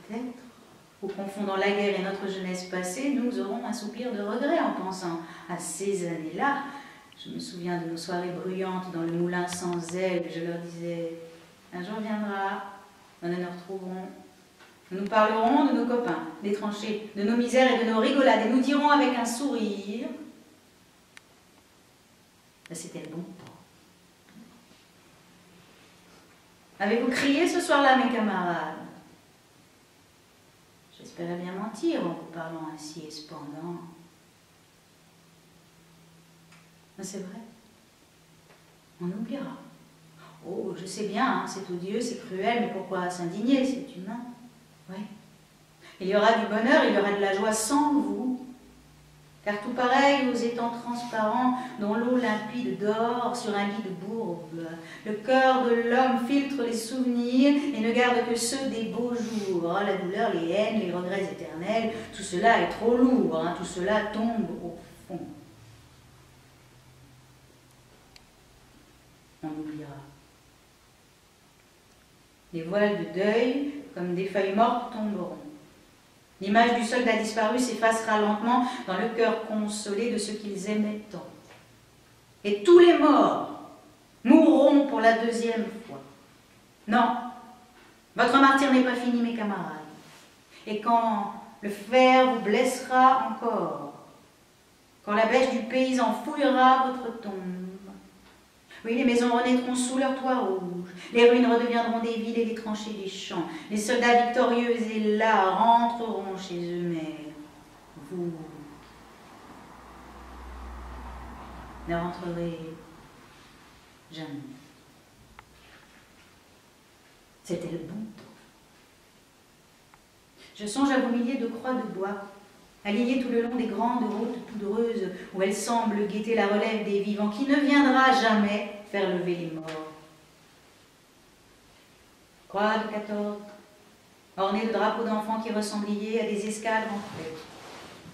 peut-être, ou confondant la guerre et notre jeunesse passée, nous aurons un soupir de regret en pensant à ces années-là. Je me souviens de nos soirées bruyantes dans le moulin sans aile. Je leur disais, un jour viendra, nous nous retrouverons. Nous nous parlerons de nos copains, des tranchées, de nos misères et de nos rigolades, et nous dirons avec un sourire, c'était le bon temps. Avez-vous crié ce soir-là, mes camarades? J'espérais bien mentir en vous parlant ainsi, et cependant... Mais c'est vrai, on oubliera. Oh, je sais bien, hein, c'est odieux, c'est cruel, mais pourquoi s'indigner, c'est humain. Oui. Il y aura du bonheur, il y aura de la joie sans vous. Car tout pareil aux étangs transparents dont l'eau limpide dort sur un lit de bourbe, le cœur de l'homme filtre les souvenirs et ne garde que ceux des beaux jours. Oh, la douleur, les haines, les regrets éternels, tout cela est trop lourd, hein, tout cela tombe au fond. On oubliera. Les voiles de deuil, comme des feuilles mortes, tomberont. L'image du soldat disparu s'effacera lentement dans le cœur consolé de ceux qu'ils aimaient tant. Et tous les morts mourront pour la deuxième fois. Non, votre martyre n'est pas fini, mes camarades. Et quand le fer vous blessera encore, quand la bêche du paysan fouillera votre tombe, oui, les maisons renaîtront sous leurs toits rouges, les ruines redeviendront des villes et les tranchées des champs, les soldats victorieux et là rentreront chez eux, mais vous ne rentrerez jamais. C'était le bon temps. Je songe à vos milliers de croix de bois, alignées tout le long des grandes routes poudreuses où elles semblent guetter la relève des vivants qui ne viendra jamais faire lever les morts. Croix de 14, ornées de drapeaux d'enfants qui ressemblent liés à des escadres en flèche.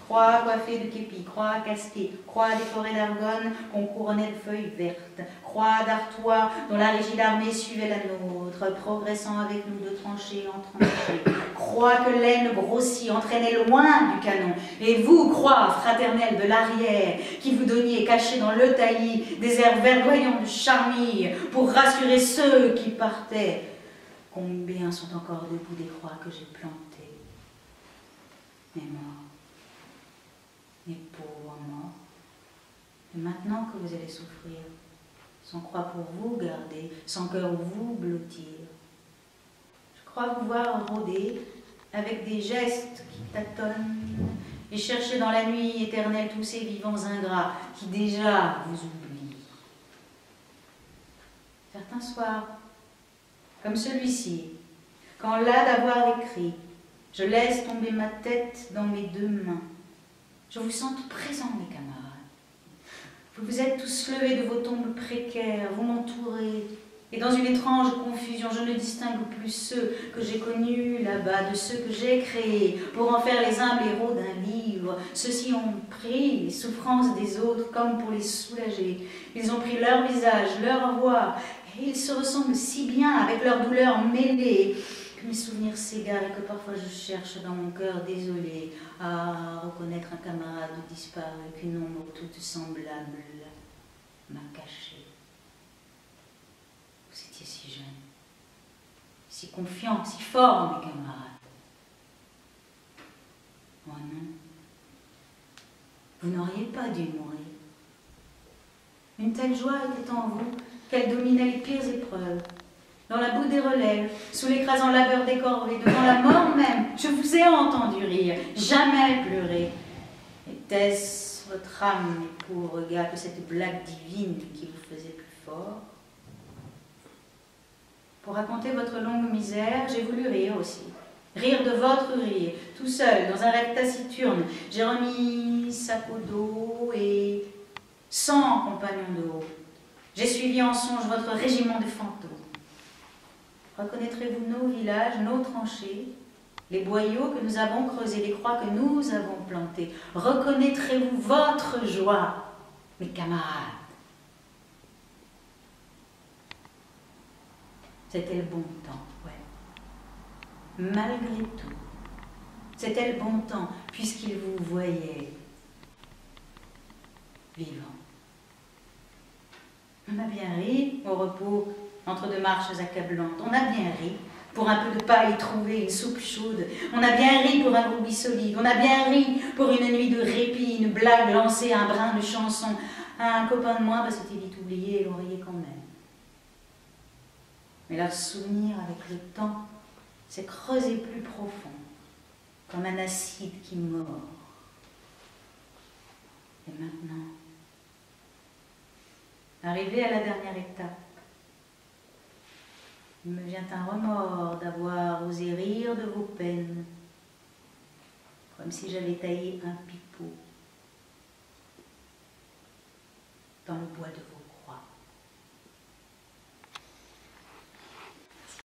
Croix coiffée de képis, croix casquée, croix des forêts d'Argonne qu'on couronnait de feuilles vertes, croix d'Artois dont la rigide armée suivait la nôtre, progressant avec nous de tranchée en tranchée, croix que l'aine grossie entraînait loin du canon, et vous, croix fraternelle de l'arrière, qui vous donniez cachés dans le taillis des airs verdoyants de charmille pour rassurer ceux qui partaient. Combien sont encore debout des croix que j'ai plantées, mes morts. Mes pauvres morts, et maintenant que vous allez souffrir, sans croix pour vous garder, sans cœur vous blottir, je crois vous voir rôder avec des gestes qui tâtonnent et chercher dans la nuit éternelle tous ces vivants ingrats qui déjà vous oublient. Certains soirs, comme celui-ci, quand là d'avoir écrit, je laisse tomber ma tête dans mes deux mains, je vous sens présent, mes camarades. Vous vous êtes tous levés de vos tombes précaires, vous m'entourez, et dans une étrange confusion, je ne distingue plus ceux que j'ai connus là-bas de ceux que j'ai créés, pour en faire les humbles héros d'un livre. Ceux-ci ont pris les souffrances des autres comme pour les soulager. Ils ont pris leur visage, leur voix, et ils se ressemblent si bien avec leurs douleurs mêlées, que mes souvenirs s'égarent et que parfois je cherche dans mon cœur désolé à reconnaître un camarade disparu qu'une ombre toute semblable m'a caché. Vous étiez si jeune, si confiant, si fort, mes camarades. Oh non, vous n'auriez pas dû mourir. Une telle joie était en vous qu'elle dominait les pires épreuves. Dans la boue des relèves, sous l'écrasant labeur des corvées, devant la mort même, je vous ai entendu rire, jamais pleurer. Était-ce votre âme, mes pauvres gars, que cette blague divine qui vous faisait plus fort? Pour raconter votre longue misère, j'ai voulu rire aussi. Rire de votre rire, tout seul, dans un rêve taciturne. J'ai remis sac au dos et sans compagnon de haut. J'ai suivi en songe votre régiment de fantômes. Reconnaîtrez-vous nos villages, nos tranchées, les boyaux que nous avons creusés, les croix que nous avons plantées? Reconnaîtrez-vous votre joie, mes camarades? C'était le bon temps, ouais. malgré tout. C'était le bon temps, puisqu'il vous voyait vivant. On a bien ri au repos, entre deux marches accablantes. On a bien ri pour un peu de paille trouver, une soupe chaude. On a bien ri pour un groupe solide. On a bien ri pour une nuit de répit, une blague lancée, un brin de chanson. Un copain de moi, c'était vite oublié et on riait quand même. Mais leur souvenir avec le temps s'est creusé plus profond, comme un acide qui mord. Et maintenant, arrivé à la dernière étape, il me vient un remords d'avoir osé rire de vos peines, comme si j'avais taillé un pipeau dans le bois de vos